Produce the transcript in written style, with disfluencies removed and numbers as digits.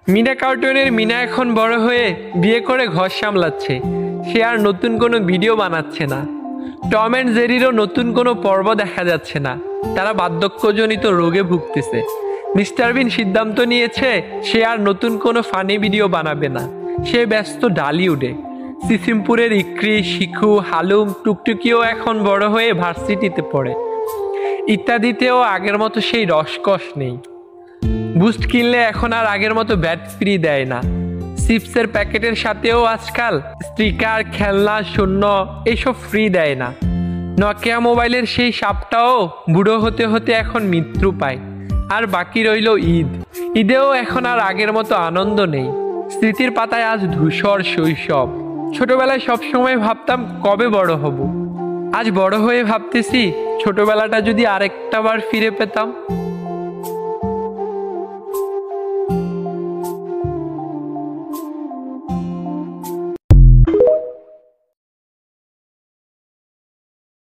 মিনা কার্টুনের মিনা এখন বড় হয়ে বিয়ে করে ঘর সামলাচ্ছে। সে আর নতুন কোনো ভিডিও বানাচ্ছে না। টম অ্যান্ড জেরিরও নতুন কোনো পর্ব দেখা যাচ্ছে না। তারা বার্ধক্যজনিত রোগে ভুগতেছে। মিস্টার বিন সিদ্ধান্ত নিয়েছে সে আর নতুন কোনো ফানি ভিডিও বানাবে না। সে ব্যস্ত ডালিউডে। সিসিমপুরের ইক্রি, শিখু, হালুম, টুকটুকিও এখন বড় হয়ে ভার্সিটিতে পড়ে। ইত্যাদিতেও আগের মতো সেই রসকস নেই। বুস্ট কিনলে এখন আর আগের মতো ব্যাট ফ্রি দেয় না। চিপসের প্যাকেটের সাথেও আজকাল স্টিকার, খেলনা, শূন্য এইসব ফ্রি দেয় না। নকিয়া মোবাইলের সেই সাপটাও বুড়ো হতে হতে এখন মৃত্যু পায়। আর বাকি রইল ঈদ। ঈদেও এখন আর আগের মতো আনন্দ নেই। স্মৃতির পাতায় আজ ধূসর শৈশব। ছোটবেলায় সবসময় ভাবতাম কবে বড় হব। আজ বড় হয়ে ভাবতেছি ছোটবেলাটা যদি আরেকটা বার ফিরে পেতাম।